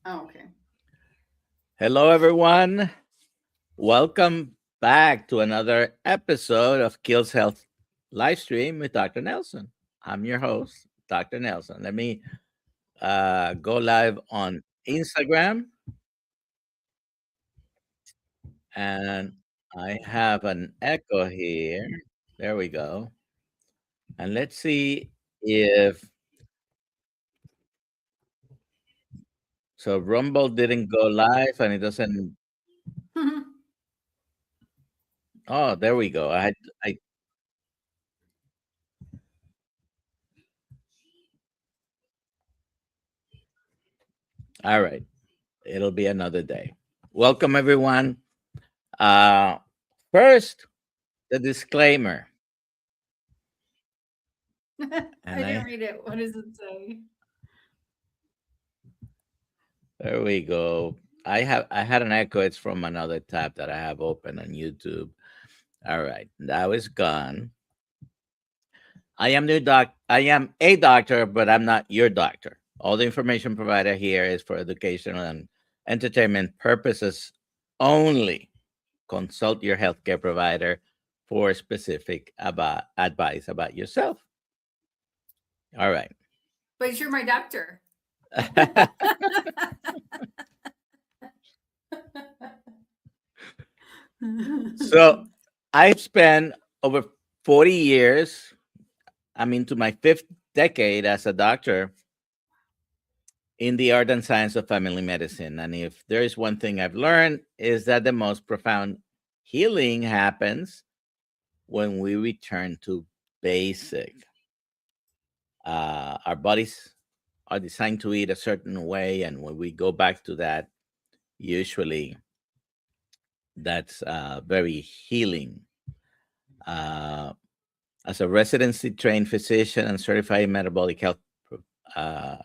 Oh, okay. Hello, everyone. Welcome back to another episode of KiltzHealth Livestream with Dr. Nelson. I'm your host, Dr. Nelson. Let me go live on Instagram, and I have an echo here. There we go. And let's see if Rumble didn't go live and it doesn't. Oh, there we go. I all right. It'll be another day. Welcome, everyone. Uh, First, the disclaimer. I And didn't read it. What does it say? there we go. I had an echo. It's from another tab that I have open on YouTube. All right, that was gone. I am a doctor, but I'm not your doctor. All the information provided here is for educational and entertainment purposes only. Consult your healthcare provider for specific about advice about yourself. All right. But you're my doctor. So I've spent over 40 years, I'm into my fifth decade as a doctor in the art and science of family medicine. And if there is one thing I've learned is that the most profound healing happens when we return to basic. Our bodies are designed to eat a certain way, and when we go back to that, usually that's very healing. Uh, as a residency trained physician and certified uh,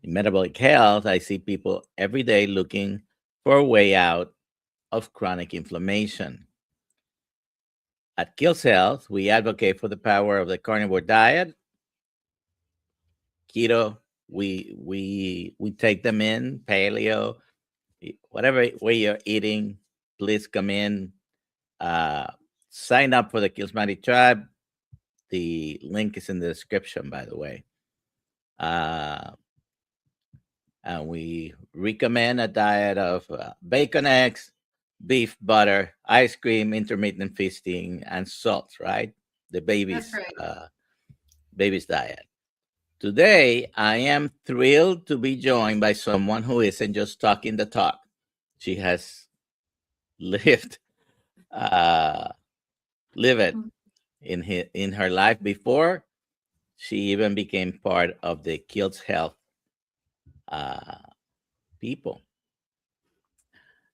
in metabolic health, I see people every day looking for a way out of chronic inflammation. At KiltzHealth, we advocate for the power of the carnivore diet. Keto, we take them in. Paleo, whatever way you're eating, please come in. Uh, Sign up for the Kiltz tribe. The link is in the description, by the way. Uh, and we recommend a diet of bacon, eggs, beef, butter, ice cream, intermittent feasting, and salt. Right, the That's right. baby's diet. Today, I am thrilled to be joined by someone who isn't just talking the talk. She has lived uh, live it in her life before she even became part of the KiltzHealth uh, people.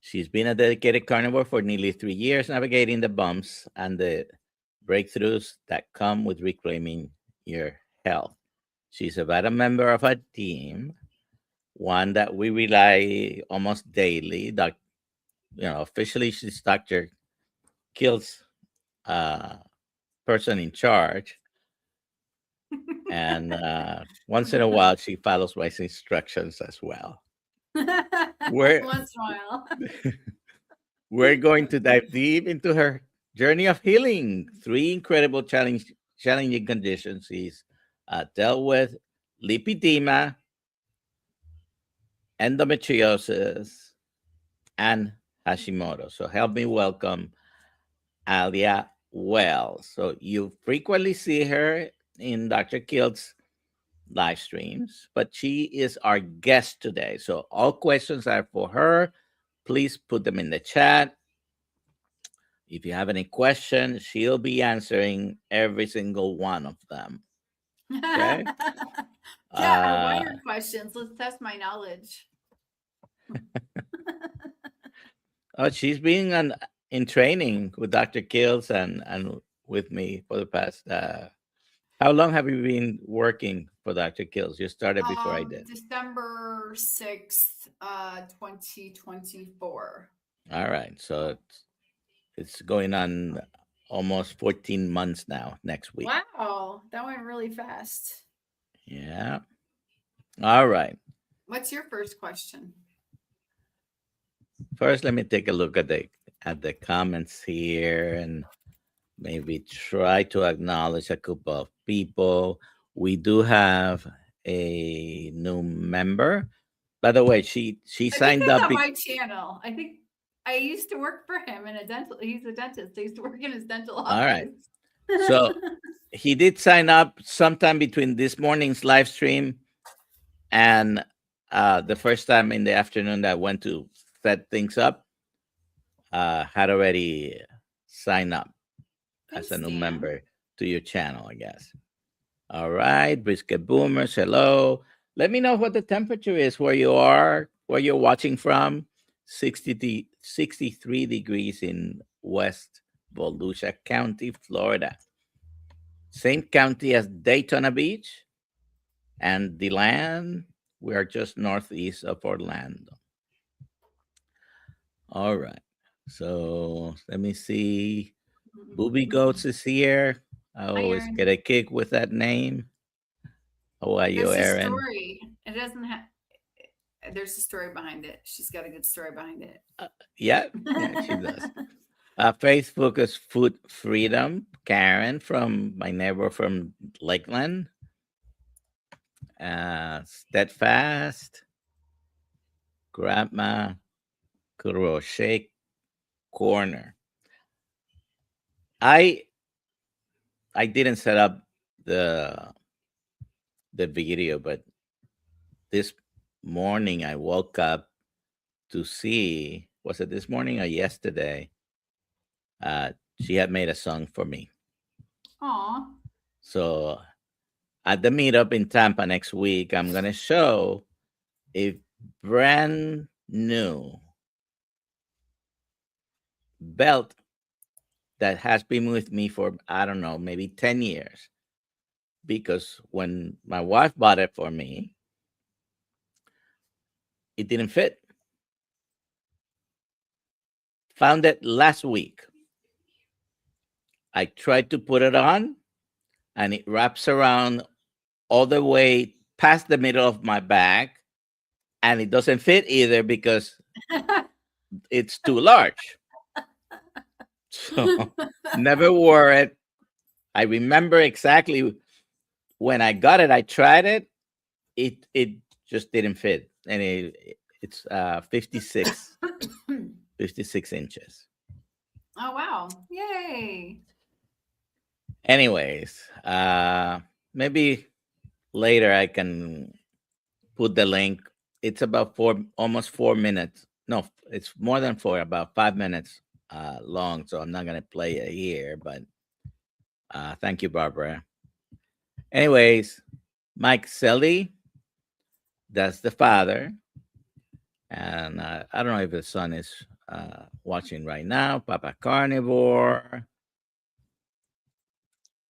She's been a dedicated carnivore for nearly 3 years, navigating the bumps and the breakthroughs that come with reclaiming your health. She's a vital member of our team, one that we rely almost daily. Officially, she's Dr. Kiltz, uh, person in charge, and once in a while, she follows my instructions as well. We're Once in a while. we're going to dive deep into her journey of healing. Three incredible challenging conditions she's dealt with: lipedema, endometriosis, and Hashimoto. So help me welcome Alia Wells. So you frequently see her in Dr. Kiltz live streams, but she is our guest today. So all questions are for her. Please put them in the chat. If you have any questions, she'll be answering every single one of them. Okay. Yeah, Uh, wider questions. Let's test my knowledge. she's been in training with Dr. Kiltz and with me for the past. How long have you been working for Dr. Kiltz? You started before I did. December 6th, 2024. All right. So it's going on almost 14 months now next week. Wow, that went really fast. Yeah. All right. What's your first question? First, let me take a look at the comments here and maybe try to acknowledge a couple of people. We do have a new member. By the way, she I think signed that's up. on my channel. I think I used to work for him in a dental. He's a dentist. I used to work in his dental office. All right. So he did sign up sometime between this morning's live stream and the first time in the afternoon that I went to set things up, had already signed up as a new Dan. member to your channel, I guess. All right, Brisket Boomers, hello. Let me know what the temperature is where you are, where you're watching from. 63 degrees in West Volusia County, Florida. Same county as Daytona Beach and DeLand. We are just northeast of Orlando. All right. So let me see. Booby Goats is here. I always get a kick with that name. How are you, There's Aaron? a story. It doesn't have. There's a story behind it. She's got a good story behind it. Yeah, she does. Facebook is Food Freedom. Karen from my neighbor from Lakeland. Steadfast. Grandma Crochet Corner. I didn't set up the video, but this morning I woke up to see, was it this morning or yesterday? She had made a song for me. Aw. So at the meetup in Tampa next week, I'm going to show a brand new belt that has been with me for, I don't know, maybe 10 years. Because when my wife bought it for me, it didn't fit. Found it last week. I tried to put it on, and it wraps around all the way past the middle of my back, and it doesn't fit either because it's too large. So never wore it. I remember exactly when I got it. I tried it. It just didn't fit, and it's 56 inches. Oh wow! Yay! Anyways, maybe later I can put the link. It's about almost 4 minutes. No, it's more than 4, about 5 minutes long. So I'm not going to play it here, but thank you, Barbara. Anyways, Mike Selly, that's the father. And I don't know if the son is watching right now. Papa Carnivore.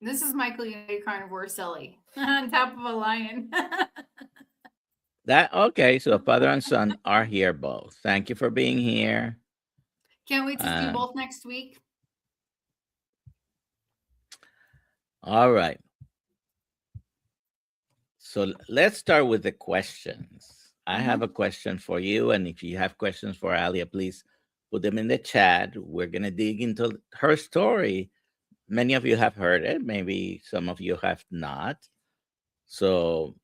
This is Michael Carnivore Selly on top of a lion. Okay, so father and son are here both. Thank you for being here. Can't wait to see you both next week. All right. So let's start with the questions. I have a question for you. And if you have questions for Alia, please put them in the chat. We're going to dig into her story. Many of you have heard it. Maybe some of you have not. So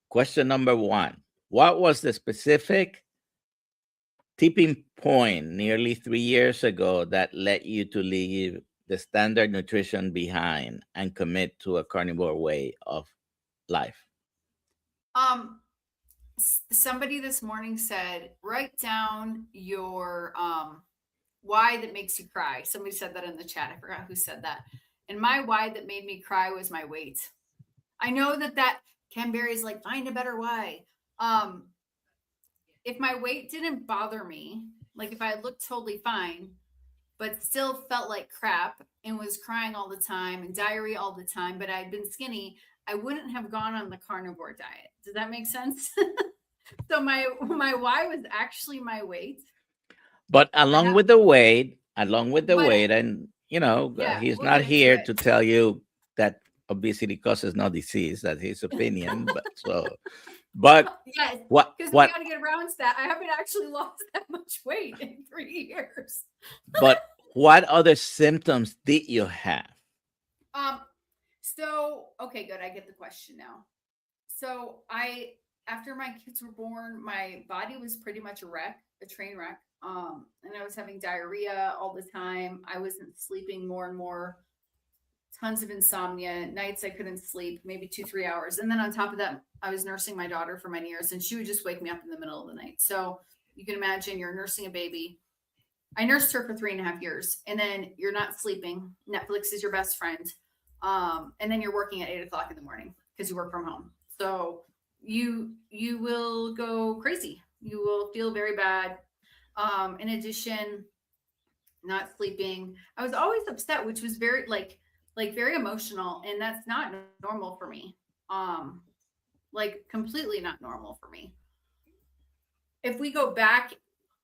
question number 1, what was the specific tipping point nearly 3 years ago that led you to leave the standard nutrition behind and commit to a carnivore way of life? Somebody this morning said, write down your why that makes you cry. Somebody said that in the chat. I forgot who said that. And my why that made me cry was my weight. I know that Ken Berry's like, find a better why. If my weight didn't bother me, like if I looked totally fine, but still felt like crap and was crying all the time and diarrhea all the time, but I'd been skinny, I wouldn't have gone on the carnivore diet. Does that make sense? So my why was actually my weight. But along with the weight, and he's not here to tell you that obesity causes no disease. That's his opinion. But so But Yes, what because we got to get around to that. I haven't actually lost that much weight in 3 years. but what other symptoms did you have? So okay, good. I get the question now. So after my kids were born, my body was pretty much a train wreck. And I was having diarrhea all the time. I wasn't sleeping more and more, tons of insomnia. Nights I couldn't sleep, maybe 2-3 hours. And then on top of that, I was nursing my daughter for many years, and she would just wake me up in the middle of the night. So you can imagine you're nursing a baby. I nursed her for 3.5 years, and then you're not sleeping. Netflix is your best friend. And then you're working at 8 o'clock in the morning because you work from home. So you will go crazy. You will feel very bad. In addition, not sleeping. I was always upset, which was very very emotional, and that's not normal for me. Like completely not normal for me. If we go back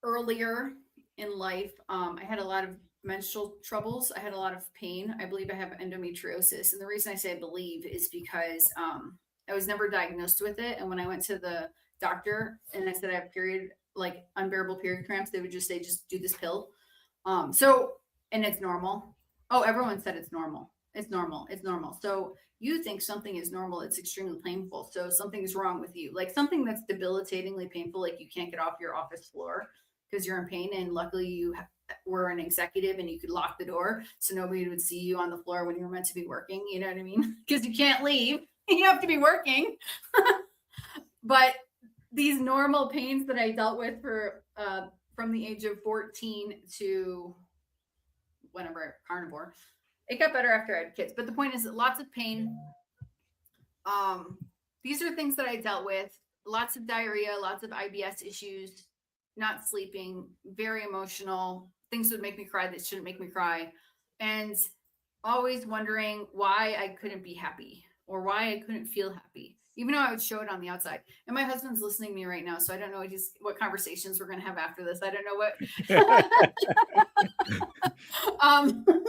earlier in life, I had a lot of menstrual troubles. I had a lot of pain. I believe I have endometriosis. And the reason I say I believe is because I was never diagnosed with it. And when I went to the doctor and I said I have unbearable period cramps, they would just say, just do this pill. And it's normal. Oh, everyone said it's normal. It's normal. It's normal. So you think something is normal, it's extremely painful. So something is wrong with you. Like something that's debilitatingly painful, like you can't get off your office floor because you're in pain. And luckily you were an executive and you could lock the door so nobody would see you on the floor when you were meant to be working. You know what I mean? Because you can't leave. You have to be working. But these normal pains that I dealt with from the age of 14 to whenever carnivore, it got better after I had kids. But the point is that lots of pain. These are things that I dealt with. Lots of diarrhea, lots of IBS issues, not sleeping, very emotional. Things would make me cry that shouldn't make me cry. And always wondering why I couldn't be happy or why I couldn't feel happy, even though I would show it on the outside. And my husband's listening to me right now, so I don't know what conversations we're going to have after this. I don't know what.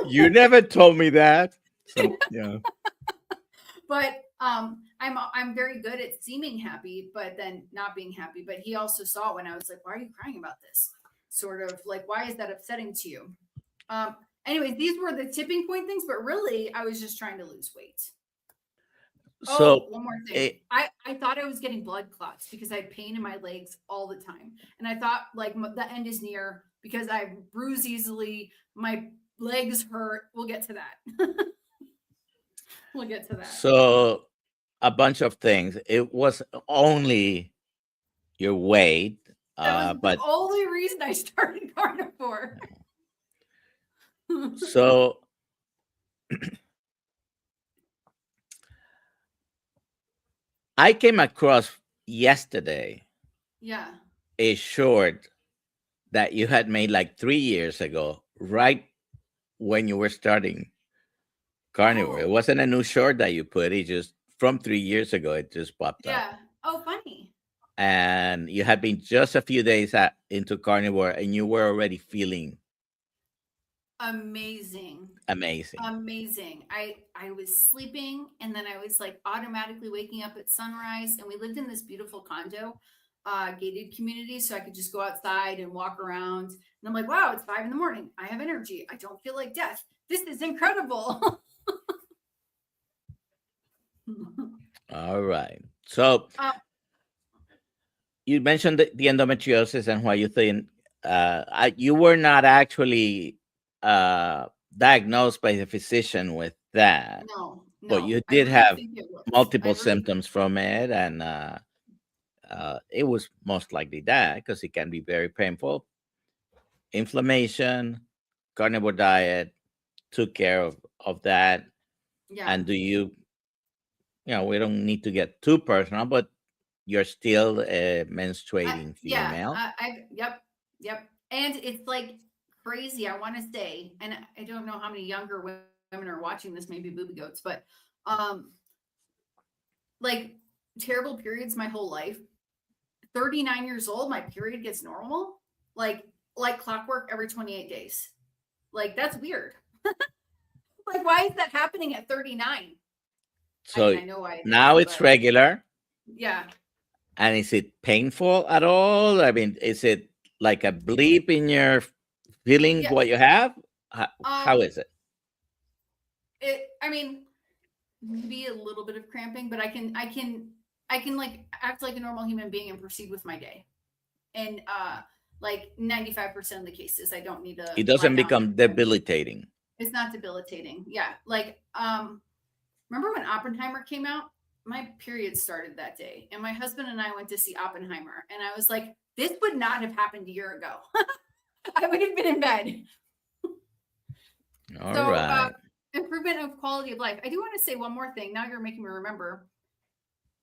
You never told me that. So, yeah. But I'm very good at seeming happy, but then not being happy. But he also saw it when I was like, why are you crying about this? Sort of like, why is that upsetting to you? Anyways, these were the tipping point things, but really I was just trying to lose weight. So one more thing. I thought I was getting blood clots because I had pain in my legs all the time. And I thought like the end is near because I bruise easily. My legs hurt. We'll get to that. We'll get to that. So a bunch of things. It was only your weight. That was the only reason I started carnivore. So I came across yesterday a short that you had made like 3 years ago, right when you were starting carnivore. It wasn't a new short that you put. It just from 3 years ago, it just popped up. Yeah. Oh, funny. And you had been just a few days into carnivore, and you were already feeling amazing. I was sleeping, and then I was like automatically waking up at sunrise. And we lived in this beautiful condo, gated community, so I could just go outside and walk around. And I'm like, wow, it's 5 a.m. I have energy. I don't feel like death. This is incredible. All right. So you mentioned the endometriosis and why you think you were not actually diagnosed by the physician with that. No. But you did have multiple symptoms from it, and it was most likely that because it can be very painful. Inflammation, carnivore diet took care of that. Yeah. And do you know, we don't need to get too personal, but you're still a menstruating female. Yep. And it's like crazy. I want to say, and I don't know how many younger women are watching this, maybe booby goats, but like terrible periods my whole life. 39 years old, my period gets normal, like clockwork every 28 days. Like that's weird. Like why is that happening at 39? So I know why. Now it's regular. Yeah. And is it painful at all? I mean, is it like a bleep in your feeling Yeah. what you have? How is it? I mean, maybe a little bit of cramping, but I can like act like a normal human being and proceed with my day. And like 95% of the cases, I don't need to It lie doesn't down. become debilitating. It's not debilitating. Yeah. Like, remember when Oppenheimer came out? My period started that day. And my husband and I went to see Oppenheimer. And I was like, this would not have happened a year ago. I would have been in bed. All So, right. improvement of quality of life. I do want to say one more thing. Now you're making me remember.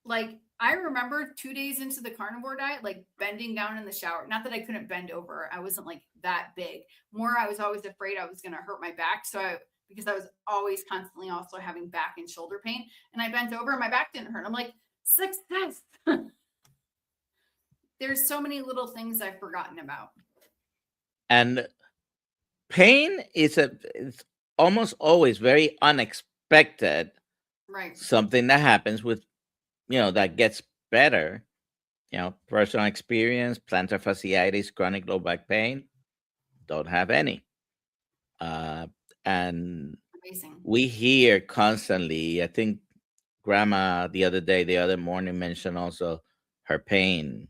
Like, I remember 2 days into the carnivore diet, like bending down in the shower. Not that I couldn't bend over. I wasn't like that big. More, I was always afraid I was going to hurt my back. Because I was always constantly also having back and shoulder pain. And I bent over and my back didn't hurt. I'm like, success. There's so many little things I've forgotten about. And pain it's almost always very unexpected. Right. Something that happens with, that gets better. Personal experience, plantar fasciitis, chronic low back pain, don't have any. And Amazing. we hear constantly, I think grandma the other morning mentioned also her pain.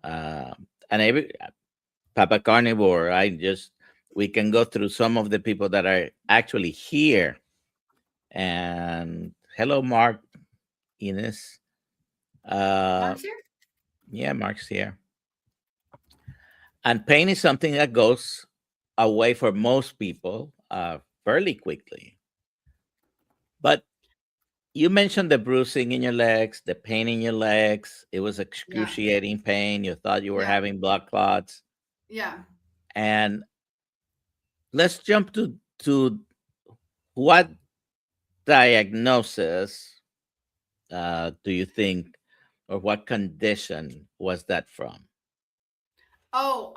And every Papa Carnivore, we can go through some of the people that are actually here. And hello, Mark, Ines. Mark's here? Yeah, Mark's here. And pain is something that goes away for most people fairly quickly. But you mentioned the bruising in your legs, the pain in your legs. It was excruciating pain. You thought you were having blood clots. Yeah. And let's jump to what diagnosis do you think, or what condition was that from? Oh,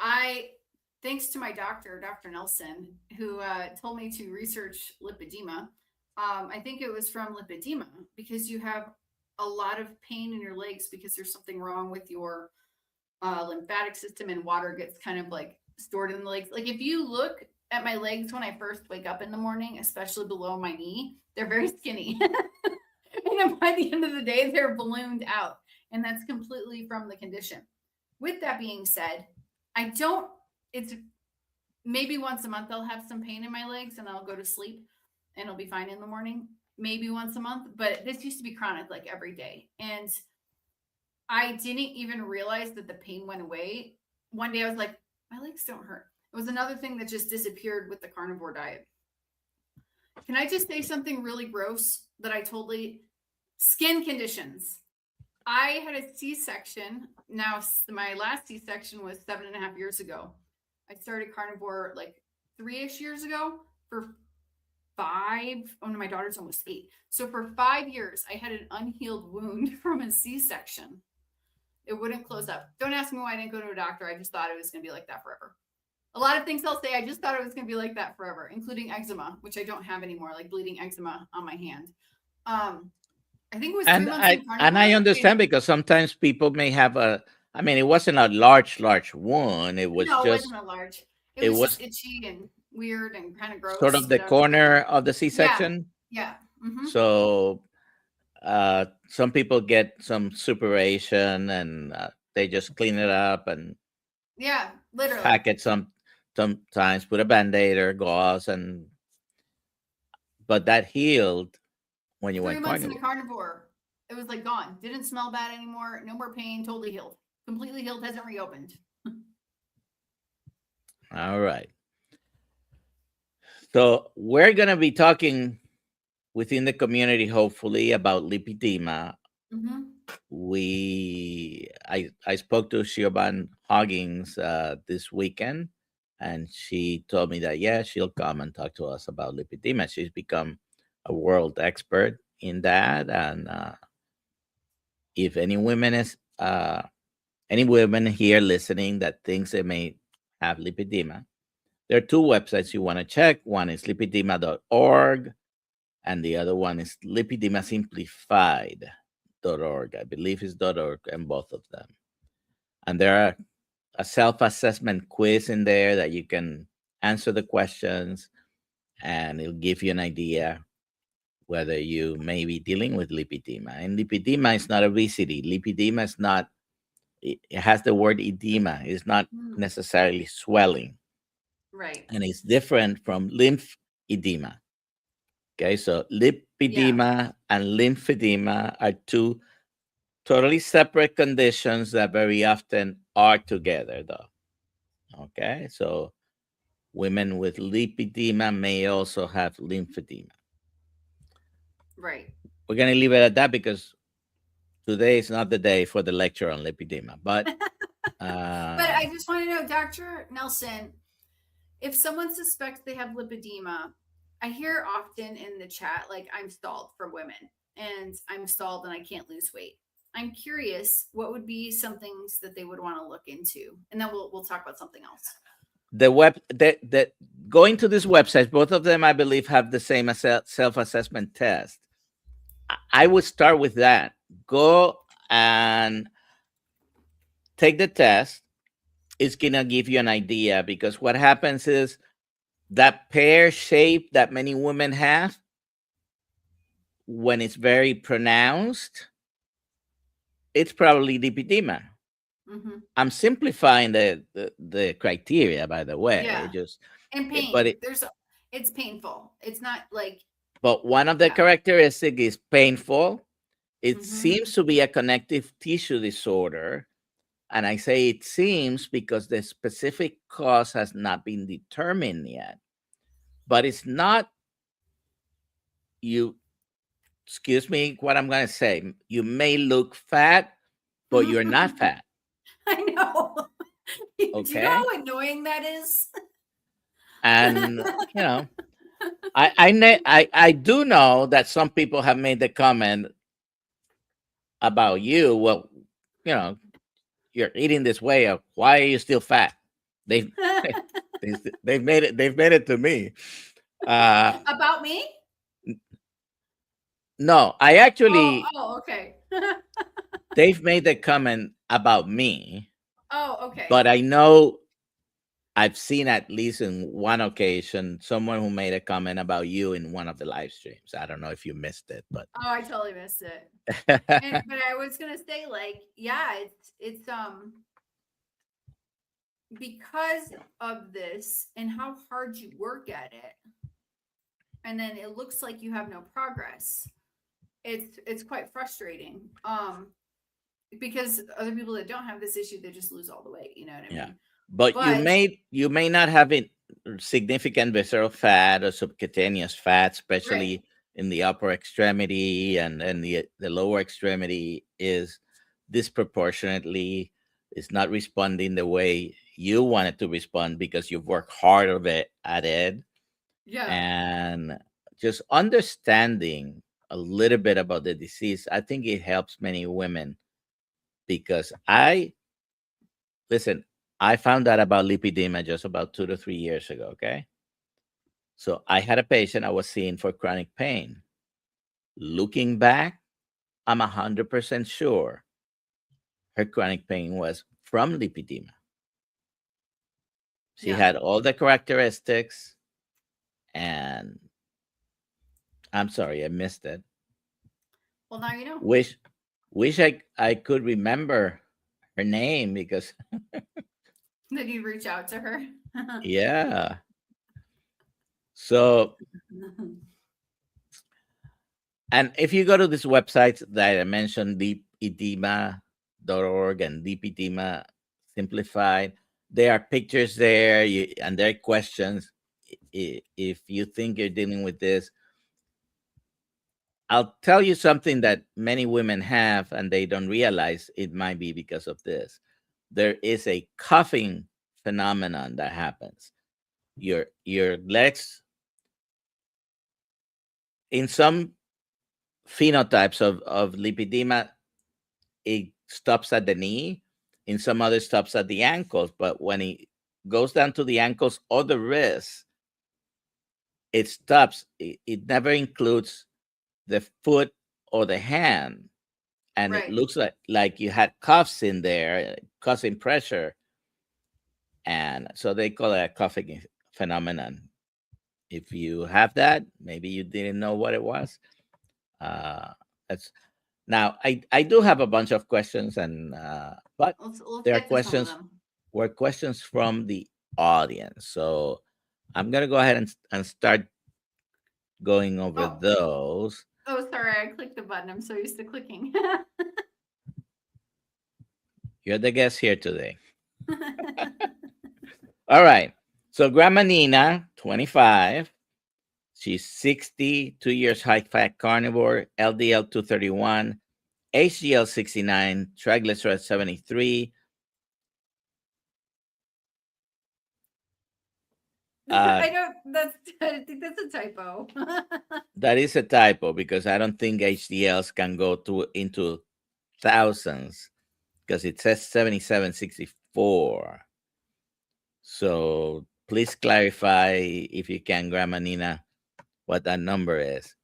thanks to my doctor, Dr. Nelson, who told me to research lipedema. I think it was from lipedema because you have a lot of pain in your legs because there's something wrong with your lymphatic system, and water gets kind of like stored in the legs. Like if you look at my legs when I first wake up in the morning, especially below my knee, they're very skinny. And then by the end of the day, they're ballooned out. And that's completely from the condition. With that being said, it's maybe once a month I'll have some pain in my legs and I'll go to sleep and it'll be fine in the morning. Maybe once a month, but this used to be chronic, like every day. And I didn't even realize that the pain went away. One day I was like, my legs don't hurt. It was another thing that just disappeared with the carnivore diet. Can I just say something really gross that skin conditions. I had a C-section. Now, my last C-section was 7.5 years ago. I started carnivore like 3-ish years ago for 5. Oh no, my daughter's almost 8. So for 5 years, I had an unhealed wound from a C-section. It wouldn't close up. Don't ask me why I didn't go to a doctor. I just thought it was going to be like that forever. A lot of things I'll say, I just thought it was going to be like that forever, including eczema, which I don't have anymore, like bleeding eczema on my hand. I think it was 3 months. And I understand because sometimes people may have it wasn't a large wound. It was it wasn't a large. It was just itchy and weird and kind of gross. Sort of the corner of the C-section. Yeah. Mm-hmm. So some people get some suppuration and they just clean it up and literally pack it sometimes, put a Band-Aid or gauze, but that healed when you 3 went months carnivore. into carnivore. It was like gone. Didn't smell bad anymore. No more pain. Totally healed. Completely healed. Hasn't reopened. All right. So we're going to be talking within the community, hopefully, about lipedema. Mm-hmm. I spoke to Siobhan Hoggins this weekend, and she told me that, she'll come and talk to us about lipedema. She's become a world expert in that. And if any women here listening that thinks they may have lipedema, there are 2 websites you want to check. One is lipedema.org, and the other one is lipedemasimplified.org. I believe it's .org, and both of them. And there are a self-assessment quiz in there that you can answer the questions, and it'll give you an idea whether you may be dealing with lipedema. And lipedema is not obesity. Lipedema is not, it has the word edema. It's not necessarily swelling. Right. And it's different from lymphedema. Okay, so lipedema and lymphedema are two totally separate conditions that very often are together, though. Okay, so women with lipedema may also have lymphedema. Right. We're going to leave it at that because today is not the day for the lecture on lipedema. But but I just want to know, Dr. Nelson, if someone suspects they have lipedema, I hear often in the chat, like, I'm stalled for women and I'm stalled and I can't lose weight. I'm curious, what would be some things that they would want to look into? And then we'll talk about something else. The going to this website, both of them, I believe, have the same self-assessment test. I would start with that. Go and take the test. It's going to give you an idea, because what happens is that pear shape that many women have, when it's very pronounced, it's probably lipedema. Mm-hmm. I'm simplifying the criteria, by the way. Yeah. Just and pain. But it's painful. It's not like. But one of the characteristics is painful. It Mhm. seems to be a connective tissue disorder. And I say it seems because the specific cause has not been determined yet. But it's not, excuse me what I'm going to say. You may look fat, but you're not fat. I know. Okay? Do you know how annoying that is? And, I do know that some people have made the comment about you. Well, you're eating this way. Why are you still fat? They've made it to me. About me? No, I actually. Oh, okay. They've made the comment about me. Oh, okay. But I know I've seen at least in one occasion someone who made a comment about you in one of the live streams. I don't know if you missed it, but I totally missed it. But I was gonna say, like, yeah, it's because of this and how hard you work at it, and then it looks like you have no progress. It's quite frustrating. Because other people that don't have this issue, they just lose all the weight. You know what I mean? But you may not have significant visceral fat or subcutaneous fat, especially in the upper extremity, and the lower extremity is disproportionately, it's not responding the way you want it to respond because you've worked hard at it. Yeah. And just understanding a little bit about the disease, I think it helps many women, because I found out about lipedema just about 2 to 3 years ago. Okay. So I had a patient I was seeing for chronic pain. Looking back, I'm 100% sure her chronic pain was from lipedema. She had all the characteristics, and I'm sorry, I missed it. Well, now you know. Wish I could remember her name, because Did you reach out to her? Yeah. So, and if you go to this website that I mentioned, lipedema.org and lipedema simplified, there are pictures there, and there are questions. If you think you're dealing with this, I'll tell you something that many women have and they don't realize it might be because of this. There is a cuffing phenomenon that happens. Your legs, in some phenotypes of lipedema, it stops at the knee. In some other stops at the ankles. But when it goes down to the ankles or the wrists, it stops. It never includes the foot or the hand. and it Right. looks like you had cuffs in there causing pressure, and so they call it a cuffing phenomenon. If you have that, maybe you didn't know what it was. uh that's Now, I do have a bunch of questions, and but Let's there are get to some of questions them. were questions from the audience, so I'm gonna go ahead and start going over Oh, those. oh, sorry, I clicked the button. I'm so used to clicking. You're the guest here today. All right. So Grandma Nina, 25. She's 60, 2 years high fat carnivore, LDL 231, HDL 69, triglycerides 73. Uh, I don't. I think that's a typo. that is a typo because I don't think HDLs can go into thousands because it says 7764. So please clarify if you can, Grandma Nina, what that number is.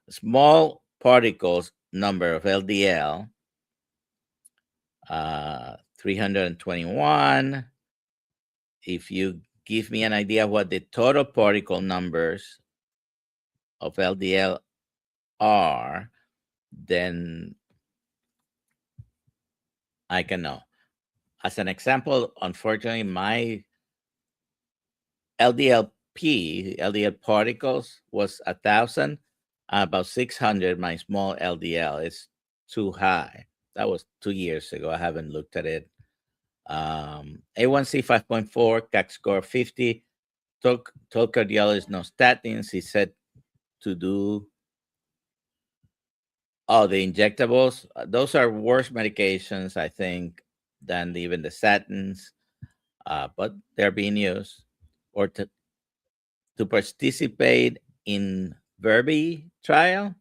Small particles number of LDL, 321. If you give me an idea what the total particle numbers of LDL are, then I can know. As an example, unfortunately, my LDL particles was 1,000, about 600. My small LDL is too high. That was 2 years ago. I haven't looked at it. A1C 5.4, CAC score 50. Told cardiologist no statins. He said to do the injectables. Those are worse medications, I think, than even the statins, but they're being used. Or to participate in Verbi trial.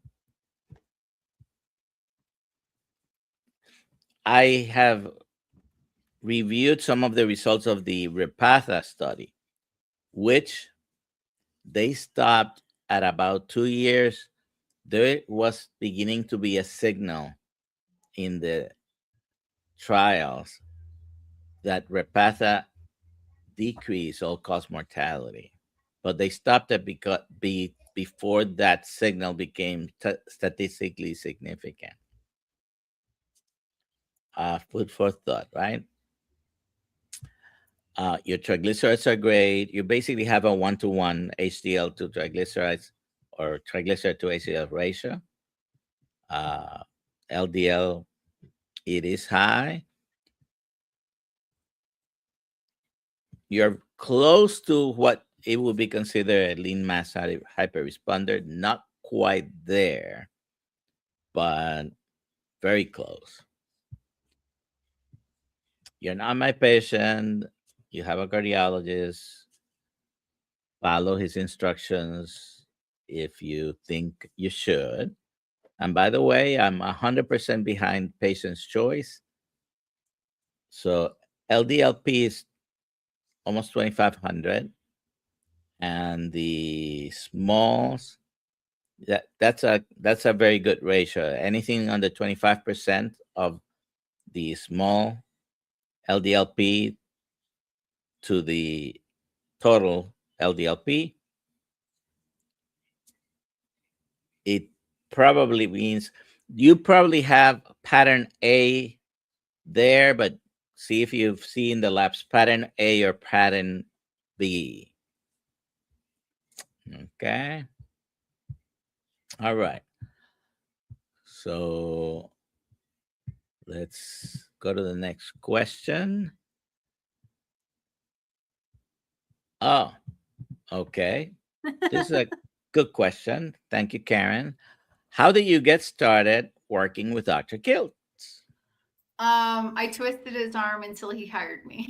I have reviewed some of the results of the Repatha study, which they stopped at about 2 years. There was beginning to be a signal in the trials that Repatha decreased all-cause mortality, but they stopped it before that signal became statistically significant. Food for thought, right? Your triglycerides are great. You basically have a 1-to-1 HDL to triglycerides or triglyceride to HDL ratio. Uh, LDL, it is high. You're close to what it would be considered a lean mass hyperresponder. Not quite there, but very close. You're not my patient. You have a cardiologist. Follow his instructions if you think you should. And by the way, I'm 100% behind patient's choice. So LDLP is almost 2,500, and the smalls, that's a very good ratio. Anything under 25% of the small LDLP to the total LDLP, it probably means you probably have pattern A there, but see if you've seen the labs pattern A or pattern B. Okay. All right. So let's go to the next question. Oh, okay. This is a good question. Thank you, Karen. How did you get started working with Dr. Kiltz? I twisted his arm until he hired me.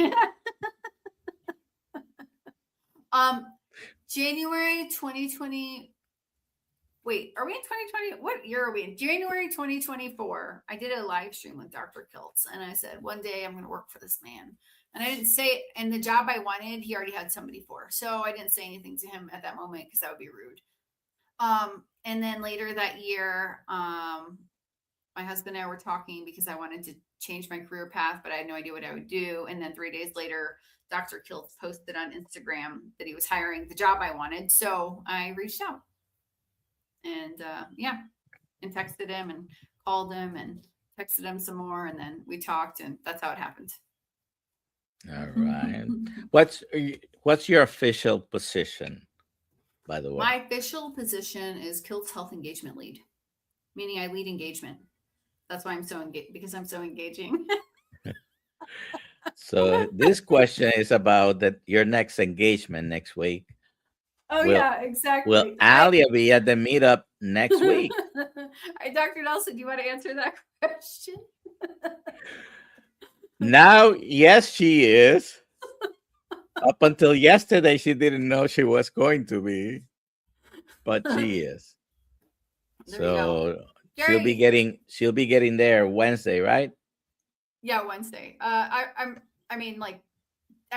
January 2020. Wait, are we in 2020? What year are we in? January 2024. I did a live stream with Dr. Kiltz, and I said, one day I'm going to work for this man. And I didn't say, and the job I wanted, he already had somebody for. So I didn't say anything to him at that moment because that would be rude. And then later that year, my husband and I were talking because I wanted to change my career path, but I had no idea what I would do. And then 3 days later, Dr. Kiltz posted on Instagram that he was hiring the job I wanted. So I reached out and yeah, and texted him and called him and texted him some more. And then we talked, and that's how it happened. All right. What's your official position, by the way? My official position is Kiltz Health Engagement Lead, meaning I lead engagement. That's why I'm so engaged, because I'm so engaging. So this question is about your next engagement next week. Oh, yeah, exactly. Will Alia be at the meetup next week? Dr. Nelson, do you want to answer that question? Now, yes, she is. Up until yesterday, she didn't know she was going to be, but she is. So she'll be getting there Wednesday, right? Yeah, Wednesday. I'm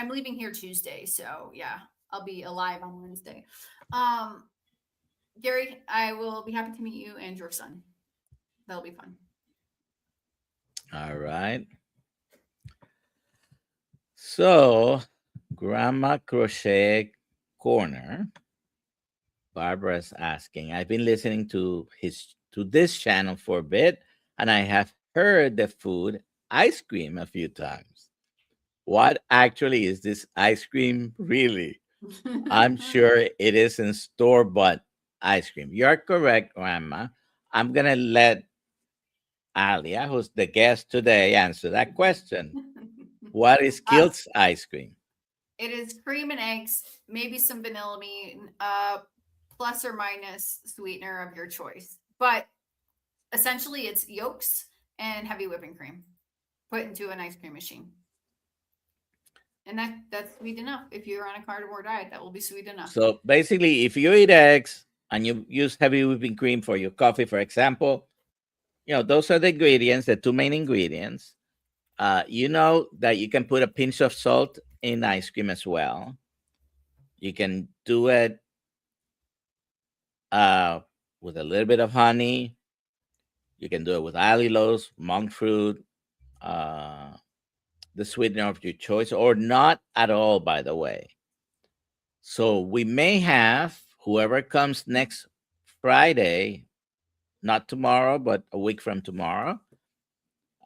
leaving here Tuesday, so yeah, I'll be alive on Wednesday. Gary, I will be happy to meet you and your son. That'll be fun. All right. So, Grandma Crochet Corner, Barbara's asking, I've been listening to this channel for a bit, and I have heard the food ice cream a few times. What actually is this ice cream really? I'm sure it isn't store-bought ice cream. You're correct, Grandma. I'm going to let Alia, who's the guest today, answer that question. What is Kiltz ice cream? It is cream and eggs, maybe some vanilla bean, plus or minus sweetener of your choice. But essentially, it's yolks and heavy whipping cream put into an ice cream machine. And that's sweet enough. If you're on a carnivore diet, that will be sweet enough. So basically, if you eat eggs and you use heavy whipping cream for your coffee, for example, those are the ingredients, the two main ingredients. You know that you can put a pinch of salt in ice cream as well. You can do it with a little bit of honey. You can do it with allulose, monk fruit, the sweetener of your choice, or not at all, by the way. So we may have whoever comes next Friday, not tomorrow, but a week from tomorrow,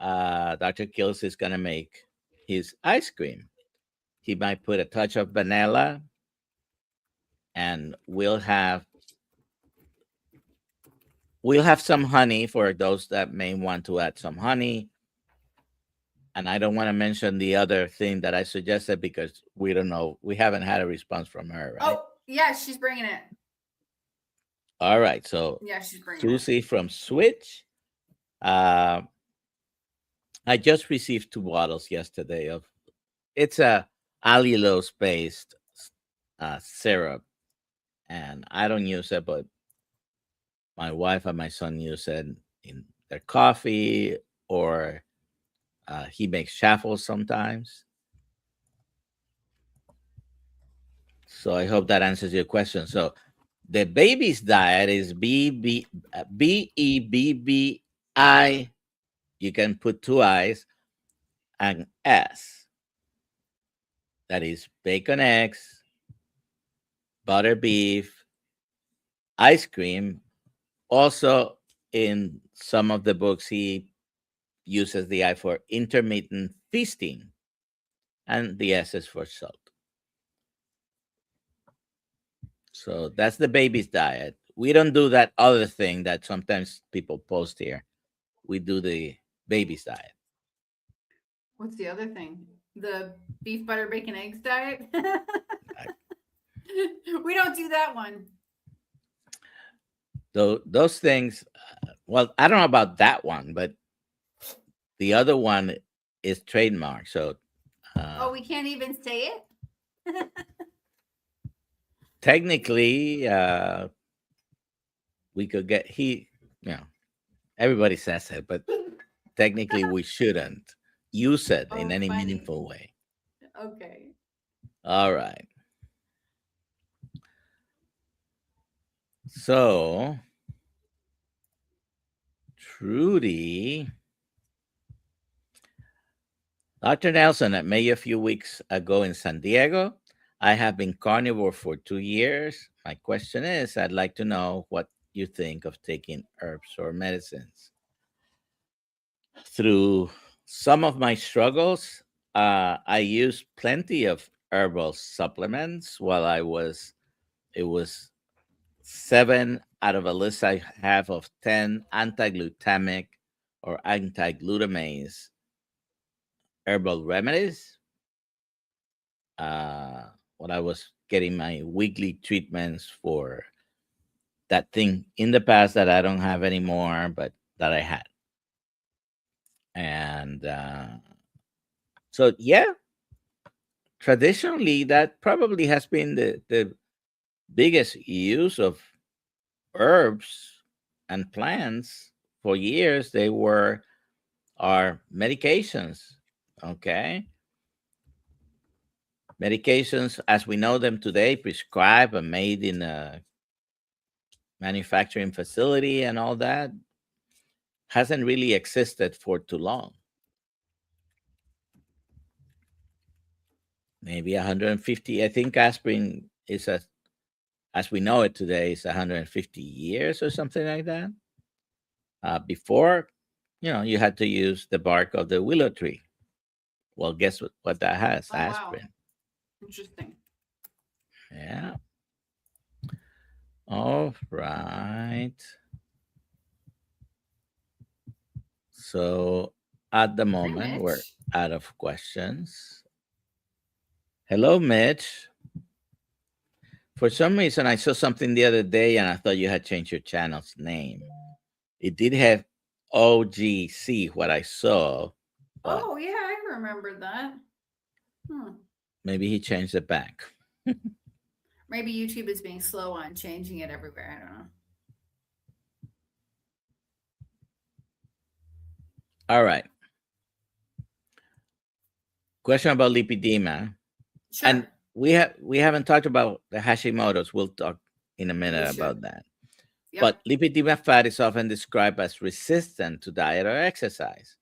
Dr. Kiltz is going to make his ice cream. He might put a touch of vanilla, and we'll have some honey for those that may want to add some honey. And I don't want to mention the other thing that I suggested because we don't know. We haven't had a response from her, right? Oh, yeah, she's bringing it. All right. So yeah, she's bringing Susie from Switch. I just received 2 bottles yesterday of, it's a allulose-based syrup. And I don't use it, but my wife and my son use it in their coffee, or he makes shuffles sometimes. So I hope that answers your question. So the baby's diet is BEBBI. You can put 2 I's and S. That is bacon, eggs, butter beef, ice cream. Also, in some of the books, he uses the I for intermittent feasting, and the S is for salt. So that's the baby's diet. We don't do that other thing that sometimes people post here. We do the baby's diet. What's the other thing? The beef, butter, bacon, eggs diet? We don't do that one. Those things, well, I don't know about that one, but the other one is trademark. So we can't even say it? Technically, we could get, everybody says it, but technically we shouldn't use it in any meaningful way. Okay. All right. So Trudy. Dr. Nelson, I met you a few weeks ago in San Diego. I have been carnivore for 2 years. My question is, I'd like to know what you think of taking herbs or medicines. Through some of my struggles, I used plenty of herbal supplements it was 7 out of a list I have of 10 anti-glutamic or anti-glutamase herbal remedies. When I was getting my weekly treatments for that thing in the past that I don't have anymore, but that I had. And so, yeah, traditionally, that probably has been the biggest use of herbs and plants for years. They were our medications, okay? Medications, as we know them today, prescribed and made in a manufacturing facility and all that, hasn't really existed for too long. Maybe 150. I think aspirin is as we know it today, is 150 years or something like that. Before, you had to use the bark of the willow tree. Well, guess what that has? Oh, Aspirin. wow. Interesting. Yeah. All right. So at the moment, we're out of questions. Hello, Mitch. For some reason, I saw something the other day and I thought you had changed your channel's name. It did have OGC, what I saw. Oh, yeah, I remember that. Maybe he changed it back. Maybe YouTube is being slow on changing it everywhere. I don't know. All right. Question about lipedema. Sure. And we haven't talked about the Hashimoto's. We'll talk in a minute about that. Yep. But lipedema fat is often described as resistant to diet or exercise.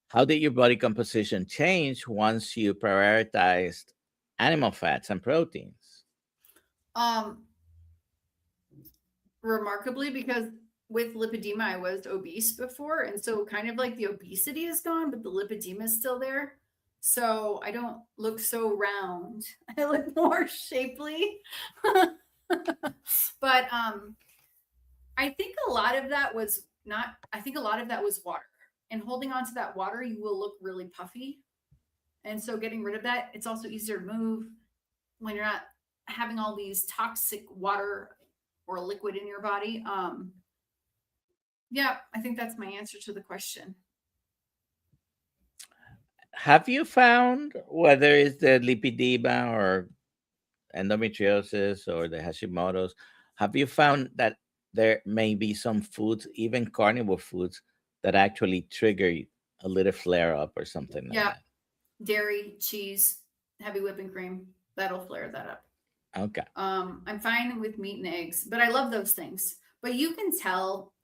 How did your body composition change once you prioritized animal fats and proteins? Remarkably, because with lipedema, I was obese before. And so kind of like the obesity is gone, but the lipedema is still there. So I don't look so round. I look more shapely. But I think a lot of that was water. And holding on to that water, you will look really puffy. And so getting rid of that, it's also easier to move when you're not having all these toxic water or liquid in your body. Yeah, I think that's my answer to the question. Have you found, whether it's the lipedema or endometriosis or the Hashimoto's, have you found that there may be some foods, even carnivore foods, that actually trigger a little flare up or something like that? Dairy, cheese, heavy whipping cream, that'll flare that up. Okay. I'm fine with meat and eggs, but I love those things. But you can tell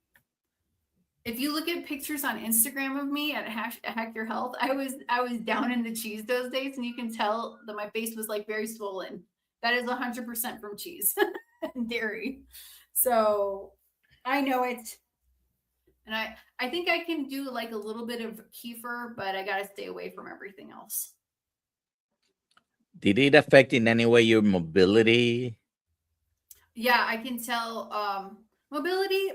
if you look at pictures on Instagram of me at Hack Your Health, I was down in the cheese those days, and you can tell that my face was like very swollen. That is 100% from cheese and dairy. So I know it. And I think I can do like a little bit of kefir, but I got to stay away from everything else. Did it affect in any way your mobility? Yeah, I can tell mobility.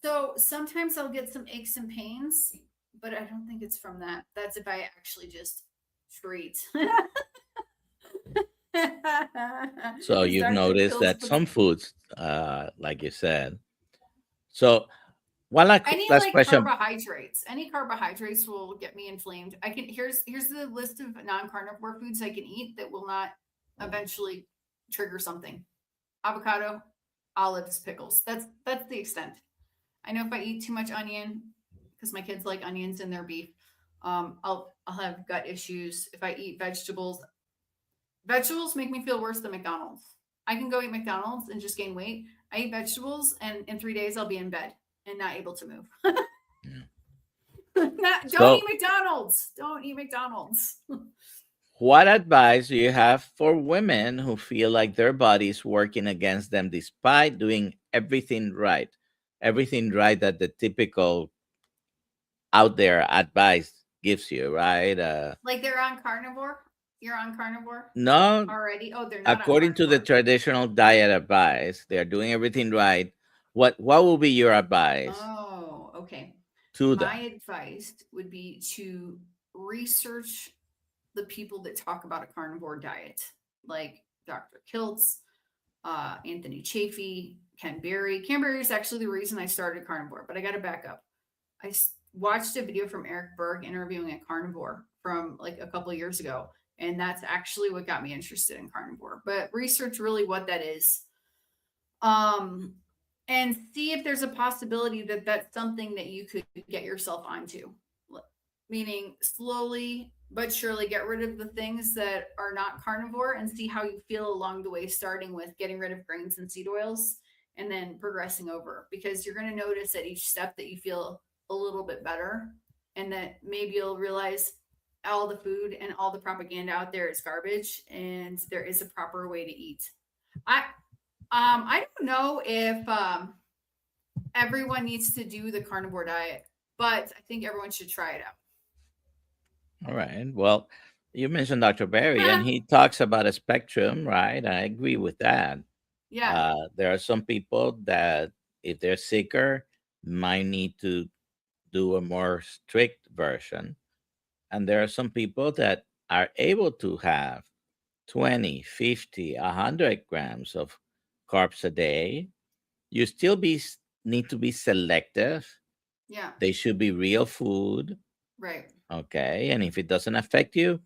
So sometimes I'll get some aches and pains, but I don't think it's from that. That's if I actually just treat. So you've noticed that some foods, like you said. So any like carbohydrates. Any carbohydrates will get me inflamed. Here's the list of non-carnivore foods I can eat that will not eventually trigger something. Avocado, olives, pickles. That's the extent. I know if I eat too much onion, because my kids like onions in their beef, I'll have gut issues. If I eat vegetables make me feel worse than McDonald's. I can go eat McDonald's and just gain weight. I eat vegetables, and in 3 days I'll be in bed. and not able to move. Yeah. Don't eat McDonald's. Don't eat McDonald's. What advice do you have for women who feel like their body is working against them despite doing everything right? Everything right that the typical out there advice gives you, right? Like they're on carnivore. You're on carnivore No, already. Oh, they're not on according to the carnivore. traditional diet advice, they're doing everything right. What will be your advice Oh, okay. to My them? advice would be to research the people that talk about a carnivore diet, like Dr. Kiltz, Anthony Chafee, Ken Berry. Ken Berry is actually the reason I started carnivore, but I got to back up. I watched a video from Eric Berg interviewing a carnivore from like a couple of years ago, and that's actually what got me interested in carnivore. But research really what that is, um, and see if there's a possibility that that's something that you could get yourself onto. Meaning, slowly but surely get rid of the things that are not carnivore and see how you feel along the way, starting with getting rid of grains and seed oils and then progressing over, because you're going to notice at each step that you feel a little bit better, and that maybe you'll realize all the food and all the propaganda out there is garbage and there is a proper way to eat. I don't know if everyone needs to do the carnivore diet, but I think everyone should try it out. All right. Well, you mentioned Dr. Berry, and he talks about a spectrum, right? I agree with that. Yeah. There are some people that, if they're sicker, might need to do a more strict version. And there are some people that are able to have 20, 50, 100 grams of carbs a day. You still need to be selective. Yeah. They should be real food. Right. Okay. And if it doesn't affect you,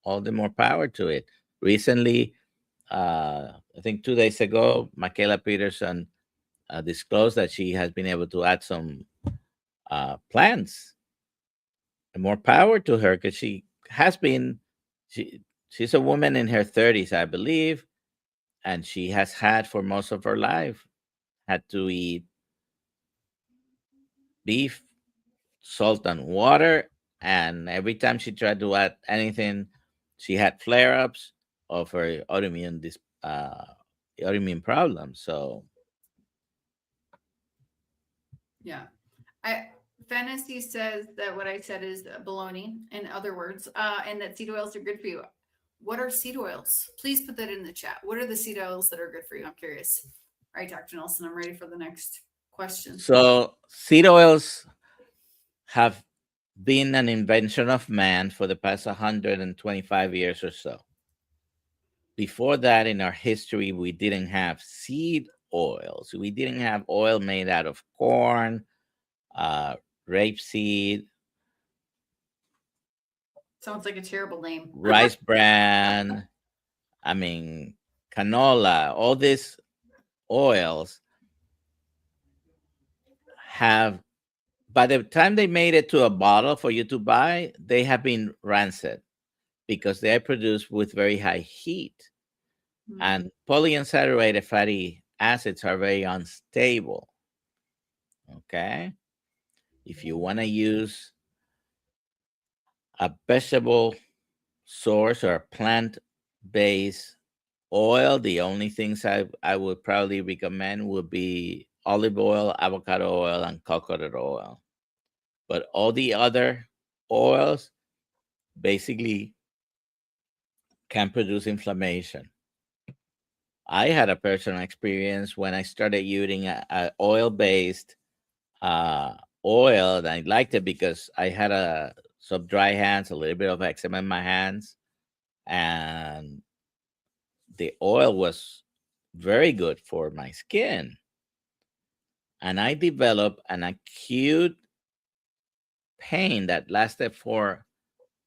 all the more power to it. Recently, I think 2 days ago, Michaela Peterson disclosed that she has been able to add some plants. And more power to her, because she has been, she's a woman in her 30s, I believe, and she has had for most of her life had to eat beef, salt, and water. And every time she tried to add anything, she had flare ups of her autoimmune problems. So, Yeah. Fantasy says that what I said is baloney, in other words, and that seed oils are good for you. What are seed oils? Please put that in the chat. What are the seed oils that are good for you? I'm curious. All right, Dr. Nelson, I'm ready for the next question. so seed oils have been an invention of man for the past 125 years or so. Before that, in our history, we didn't have seed oils. We didn't have oil made out of corn, rapeseed, Sounds like a terrible name. rice bran, I mean, canola. All these oils have, by the time they made it to a bottle for you to buy, they have been rancid because they are produced with very high heat. And polyunsaturated fatty acids are very unstable. Okay. If you want to use a vegetable source or plant based oil, the only things I would probably recommend would be olive oil, avocado oil, and coconut oil. But all the other oils basically can produce inflammation. I had a personal experience when I started using a oil-based oil, and I liked it because I had some dry hands, a little bit of eczema in my hands, and the oil was very good for my skin. And I developed an acute pain that lasted for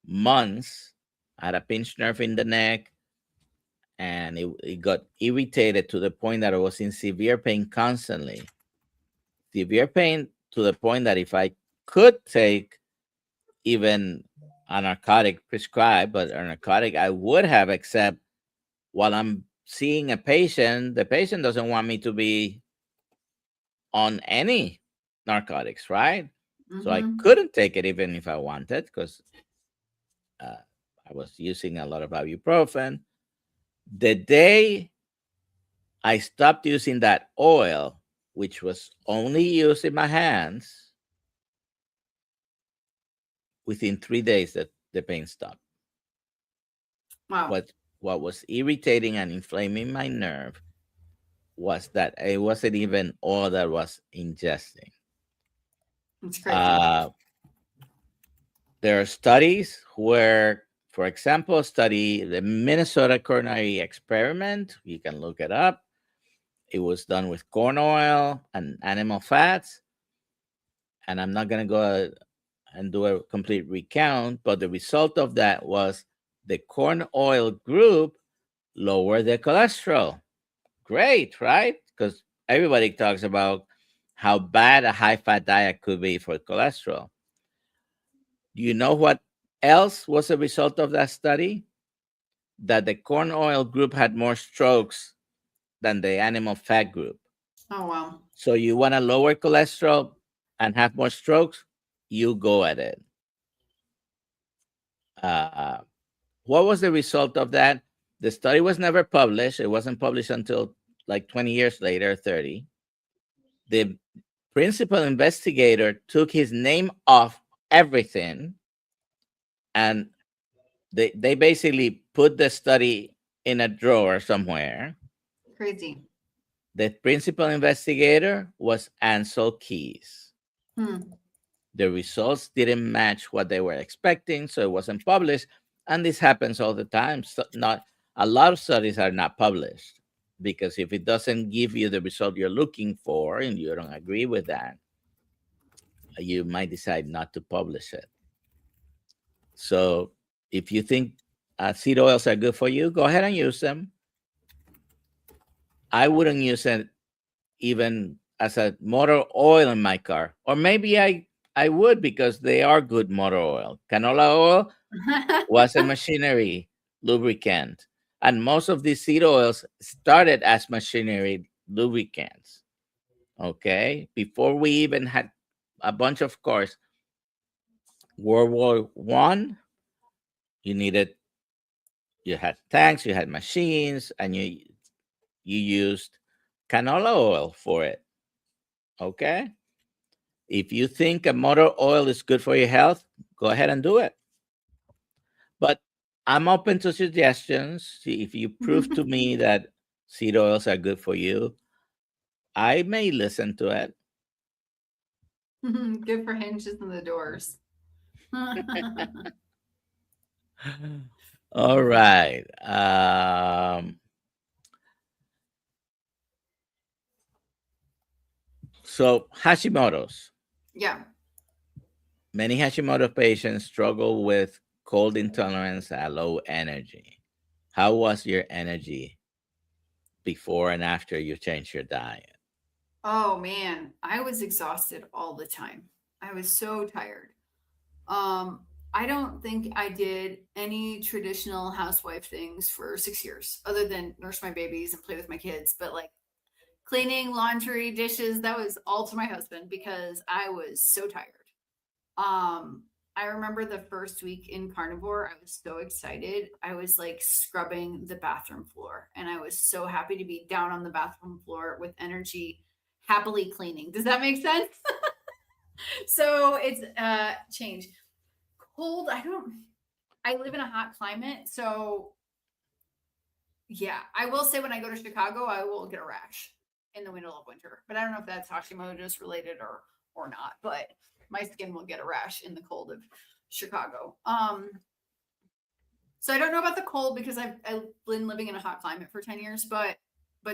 months. I had a pinched nerve in the neck, and it got irritated to the point that I was in severe pain constantly. Severe pain to the point that if I could take even a narcotic prescribed, but a narcotic I would have, except while I'm seeing a patient, the patient doesn't want me to be on any narcotics, right? So I Mm-hmm. couldn't take it even if I wanted because uh, I was using a lot of ibuprofen. The day I stopped using that oil, which was only used in my hands, within 3 days that the pain stopped. Wow. What was irritating and inflaming my nerve was that it wasn't even oil that was ingesting. It's crazy. Uh, there are studies where, for example, study the Minnesota coronary experiment. You can look it up. It was done with corn oil and animal fats. And I'm not going to go and do a complete recount, but the result of that was the corn oil group lowered their cholesterol. Great, right? Because everybody talks about how bad a high fat diet could be for cholesterol. Do you know what else was a result of that study? That the corn oil group had more strokes than the animal fat group. Oh, wow. So you want to lower cholesterol and have more strokes? You go at it. Uh, what was the result of that? The study was never published. It wasn't published until like 20 years later, 30. The principal investigator took his name off everything, and they basically put the study in a drawer somewhere. Crazy. The principal investigator was Ansel Keys. Hmm. The results didn't match what they were expecting, so it wasn't published. And this happens all the time. So not a lot of studies are not published because if it doesn't give you the result you're looking for and you don't agree with that, you might decide not to publish it. So if you think seed oils are good for you, go ahead and use them. I wouldn't use it even as a motor oil in my car, or maybe I would because they are good motor oil. Canola oil was a machinery lubricant, and most of these seed oils started as machinery lubricants. Okay, before we even had a bunch of cars. World War I, you you had tanks, you had machines, and you used canola oil for it. Okay. If you think a motor oil is good for your health, go ahead and do it. But I'm open to suggestions. If you prove to me that seed oils are good for you, I may listen to it. Good for hinges and the doors. All right. So Hashimoto's. Yeah. Many Hashimoto patients struggle with cold intolerance and low energy. How was your energy before and after you changed your diet? Oh man, I was exhausted all the time. I was so tired. Um, I don't think I did any traditional housewife things for 6 years, other than nurse my babies and play with my kids. But like cleaning, laundry, dishes, that was all to my husband because I was so tired. Um, I remember the first week in carnivore, I was so excited. I was like scrubbing the bathroom floor, and I was so happy to be down on the bathroom floor with energy, happily cleaning. Does that make sense? So it's changed. Cold, I live in a hot climate, so yeah, I will say when I go to Chicago, I will get a rash in the middle of winter. But I don't know if that's Hashimoto's related or not, but my skin will get a rash in the cold of Chicago. So I don't know about the cold because I've been living in a hot climate for 10 years, but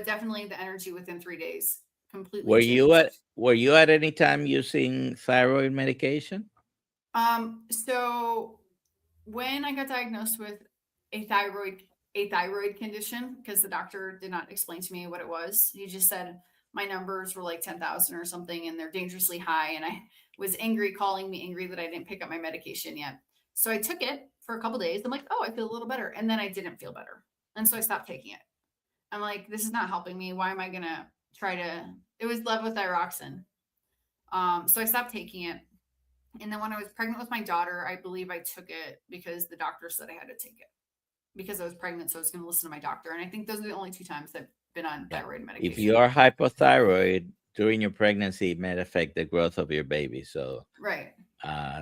definitely the energy within 3 days completely changed. Were you at any time using thyroid medication? So when I got diagnosed with a thyroid a thyroid condition, because the doctor did not explain to me what it was, he just said my numbers were like 10,000 or something, and they're dangerously high. And I was angry, calling me angry that I didn't pick up my medication yet. So I took it for a couple days. I'm like, oh, I feel a little better, and then I didn't feel better, and so I stopped taking it. I'm like, this is not helping me. Why am I gonna try to? It was levothyroxine, So I stopped taking it. And then when I was pregnant with my daughter, I believe I took it because the doctor said I had to take it because I was pregnant. So I was going to listen to my doctor. And I think those are the only 2 times I've been on Yeah. thyroid medication. If you are hypothyroid during your pregnancy, it may affect the growth of your baby. So right.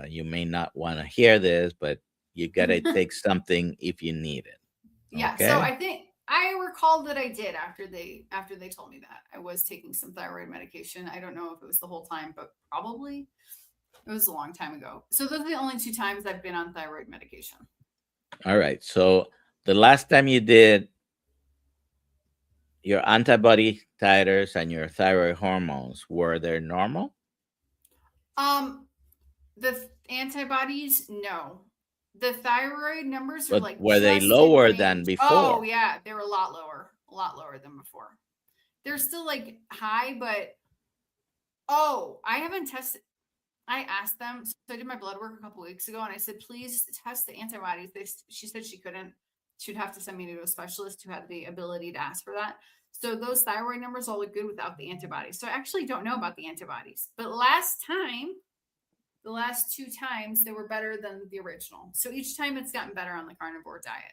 You may not want to hear this, but you got to take something if you need it. Yeah. Okay? So I think I recall that I did after they told me that I was taking some thyroid medication. I don't know if it was the whole time, but probably it was a long time ago. So those are the only 2 times I've been on thyroid medication. All right. So the last time you did your antibody titers and your thyroid hormones, were they normal? The antibodies, no. The thyroid numbers are But like were they just lower in than range. before? Oh yeah, they were a lot lower than before. They're still like high, but I haven't tested. I asked them, so I did my blood work a couple weeks ago, and I said, please test the antibodies. She said she couldn't. She'd have to send me to a specialist who had the ability to ask for that. So those thyroid numbers all look good without the antibodies. So I actually don't know about the antibodies. But the last 2 times, they were better than the original. So each time it's gotten better on the carnivore diet.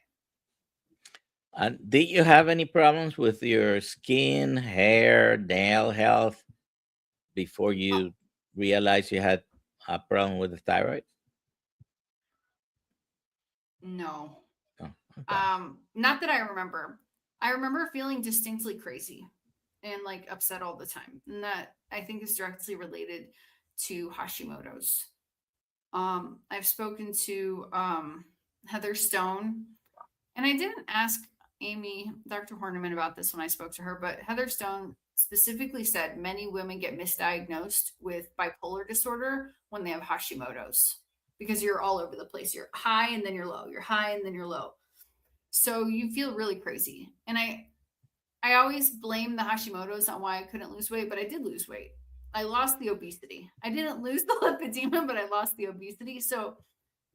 And did you have any problems with your skin, hair, nail health before you realized you had a problem with the thyroid? No. Oh, okay. Not that I remember. I remember feeling distinctly crazy and like upset all the time. And that I think is directly related to Hashimoto's. I've spoken to Heather Stone, and I didn't ask Amy, Dr. Horniman, about this when I spoke to her, but Heather Stone specifically said many women get misdiagnosed with bipolar disorder when they have Hashimoto's because you're all over the place. You're high and then you're low. You're high and then you're low. So you feel really crazy. And I always blame the Hashimoto's on why I couldn't lose weight, but I did lose weight. I lost the obesity. I didn't lose the lipedema, but I lost the obesity. So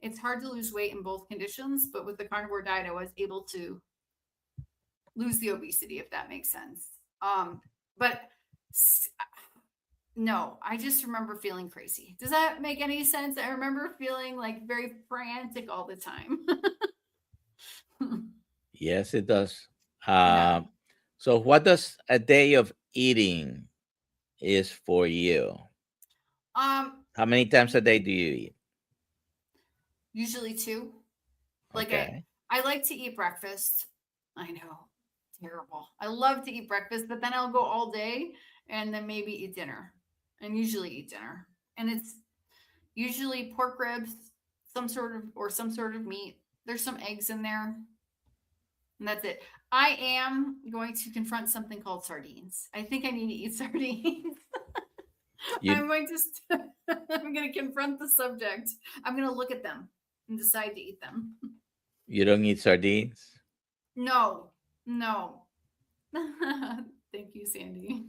it's hard to lose weight in both conditions, but with the carnivore diet, I was able to lose the obesity, if that makes sense. But no, I just remember feeling crazy. Does that make any sense? I remember feeling like very frantic all the time. Yes, it does. Yeah. So what does a day of eating is for you? How many times a day do you eat? Usually 2. Like Okay. I like to eat breakfast. I know, terrible. I love to eat breakfast, but then I'll go all day and then maybe eat dinner. And usually eat dinner. And it's usually pork ribs, some sort of meat. There's some eggs in there. And that's it. I am going to confront something called sardines. I think I need to eat sardines. You I'm going to I'm going to confront the subject. I'm going to look at them and decide to eat them. you don't eat sardines? No. Thank you, Sandy.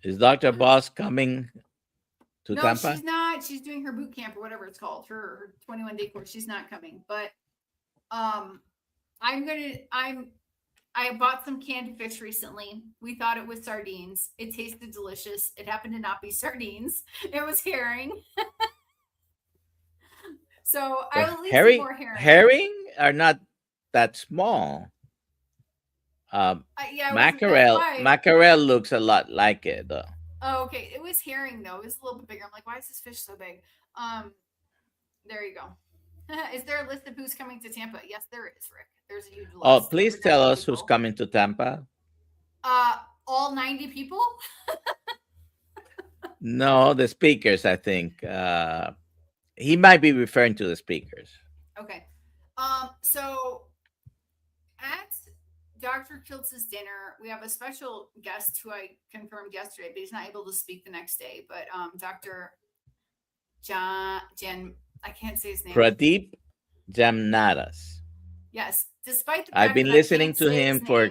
Is Dr. Boss coming to No, Tampa? she's not. She's doing her boot camp or whatever it's called, her 21-day course. She's not coming. But I bought some canned fish recently. We thought it was sardines. It tasted delicious. It happened to not be sardines. It was herring. So I will at least eat more herring. Herring are not that small. Yeah, mackerel looks a lot like it though. Oh, okay. It was herring though. It was a little bit bigger. I'm like, why is this fish so big? There you go. Is there a list of who's coming to Tampa? Yes, there is, Rick. There's a huge list. Oh, please tell us who's coming to Tampa. All 90 people? No, the speakers, I think. He might be referring to the speakers. Okay. So at Dr. Kiltz's dinner, we have a special guest who I confirmed yesterday, but he's not able to speak the next day. But Dr. I can't say his name. Pradeep Jamnadas. Yes. Despite the fact I've been listening to him for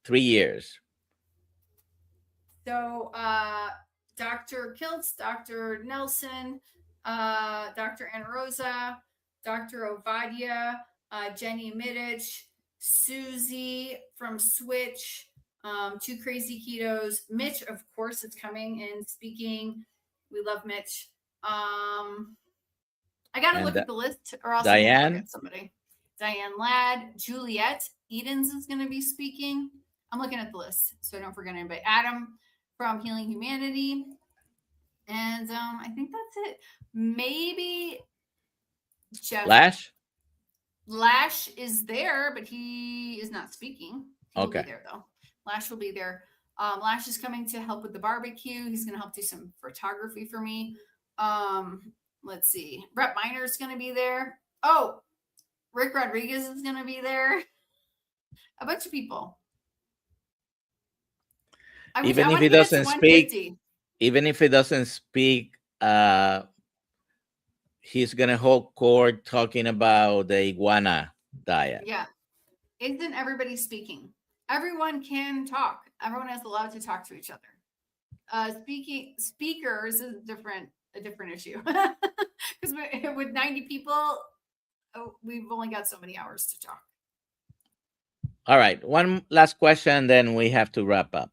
3 years. So Dr. Kiltz, Dr. Nelson, Dr. Anna Rosa, Dr. Ovadia, Jenny Middich, Susie from Switch, Two Crazy Ketos. Mitch, of course, is coming and speaking. We love Mitch. I got to look at the list or else I'm going to forget somebody. Diane Ladd, Juliet Edens is going to be speaking. I'm looking at the list so I don't forget anybody. Adam from Healing Humanity. And I think that's it. Maybe Jeff. Lash is there, but he is not speaking. He will be there, though. Lash will be there. Lash is coming to help with the barbecue. He's going to help do some photography for me. Let's see. Brett Miner is going to be there. Oh, Rick Rodriguez is going to be there. A bunch of people. Even if he doesn't speak, he's going to hold court talking about the iguana diet. Yeah. Isn't everybody speaking? Everyone can talk. Everyone is allowed to talk to each other. Speakers is a different issue. Because with 90 people, we've only got so many hours to talk. All right. One last question, then we have to wrap up.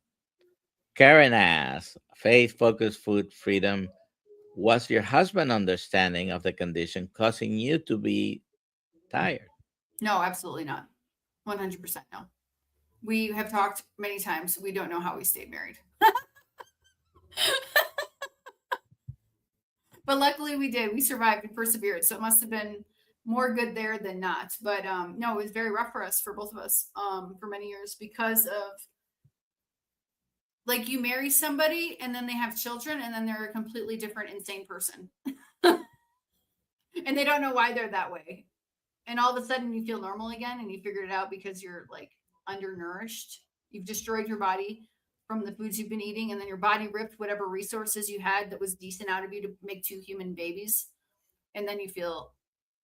Karen asks, faith-focused food freedom. Was your husband understanding of the condition causing you to be tired? No, absolutely not. 100% no. We have talked many times. We don't know how we stayed married. But luckily we did. We survived and persevered. So it must have been more good there than not. But no, it was very rough for us, for both of us, for many years because of, like, you marry somebody and then they have children and then they're a completely different, insane person. And they don't know why they're that way. And all of a sudden you feel normal again and you figured it out because you're like undernourished. You've destroyed your body from the foods you've been eating, and then your body ripped whatever resources you had that was decent out of you to make 2 human babies. And then you feel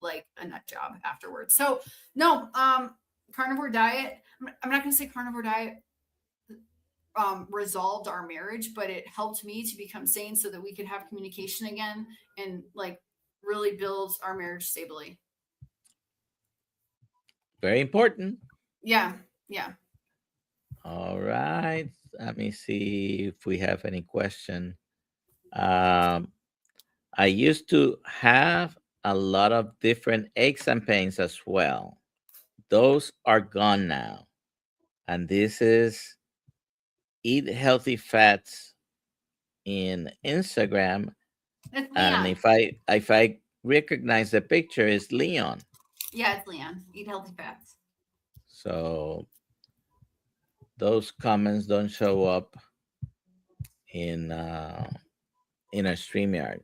like a nut job afterwards. So no, carnivore diet, I'm not going to say carnivore diet resolved our marriage, but it helped me to become sane so that we could have communication again and like really build our marriage stably. Very important. Yeah. All right. Let me see if we have any question. I used to have a lot of different aches and pains as well. Those are gone now. And this is Eat Healthy Fats in Instagram. And if I recognize the picture, it's Leon. Yeah, it's Leon. Eat Healthy Fats. So those comments don't show up in a StreamYard.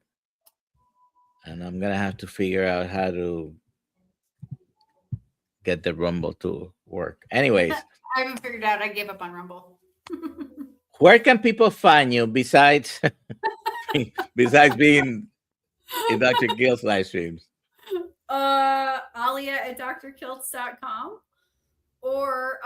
And I'm going to have to figure out how to get the Rumble to work. Anyways. I haven't figured out. I gave up on Rumble. Where can people find you besides being in Dr. Kiltz live streams? Alia at drkiltz.com or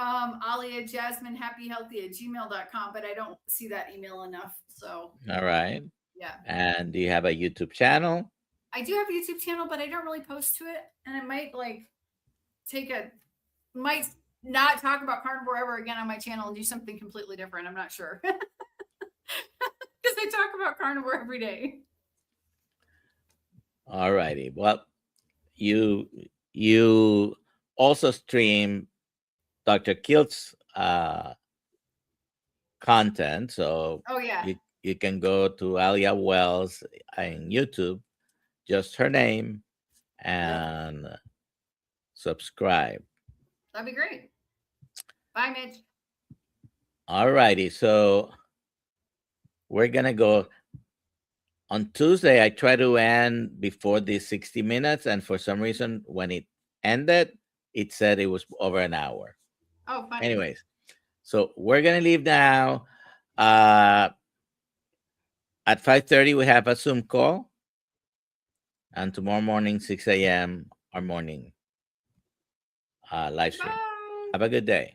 Alia Jasmine Happy Healthy at gmail.com, but I don't see that email enough. So all right. Yeah. And do you have a YouTube channel? I do have a YouTube channel, but I don't really post to it. And I might might not talk about carnivore ever again on my channel and do something completely different. I'm not sure. Because I talk about carnivore every day. All righty. Well, you also stream Dr. Kiltz content. So you can go to Alia Wells on YouTube, just her name, and subscribe. That'd be great. Bye, Mitch. All righty. So we're going to go. On Tuesday, I tried to end before the 60 minutes. And for some reason, when it ended, it said it was over an hour. Oh, funny. Anyways, so we're going to leave now. At 5:30, we have a Zoom call. And tomorrow morning, 6 a.m., our morning live stream. Bye. Have a good day.